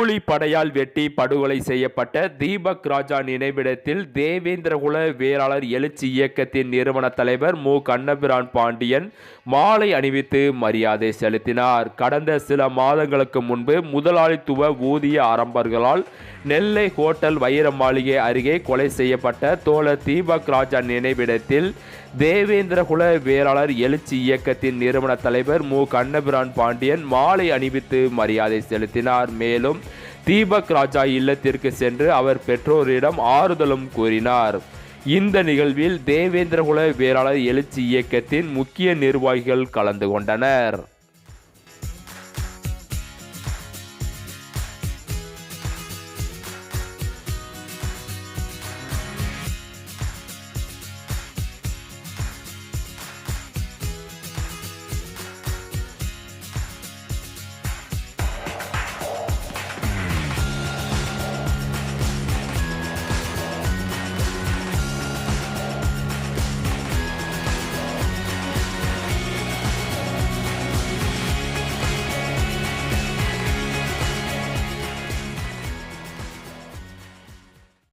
கூலிப்படையால் வெட்டி படுகொலை செய்யப்பட்ட தீபக் ராஜா நினைவிடத்தில் தேவேந்திரகுல வேளாளர் எழுச்சி இயக்கத்தின் நிறுவன தலைவர் மு. கண்ணபிரான் பாண்டியன் மாலை அணிவித்து மரியாதை செலுத்தினார். கடந்த சில மாதங்களுக்கு முன்பு முதலாளித்துவ ஊதிய அரம்பர்களால் நெல்லை ஹோட்டல் வைர மாளிகை அருகே கொலை செய்யப்பட்ட தோழர் தீபக் ராஜா நினைவிடத்தில் தேவேந்திரகுல வேளாளர் எழுச்சி இயக்கத்தின் நிறுவன தலைவர் மு. கண்ணபிரான் பாண்டியன் மாலை அணிவித்து மரியாதை செலுத்தினார். மேலும் தீபக் ராஜா இல்லத்திற்கு சென்று அவர் பெற்றோரிடம் ஆறுதலும் கூறினார். இந்த நிகழ்வில் தேவேந்திரகுல வேளாளர் எழுச்சி இயக்கத்தின் முக்கிய நிர்வாகிகள் கலந்து கொண்டனர்.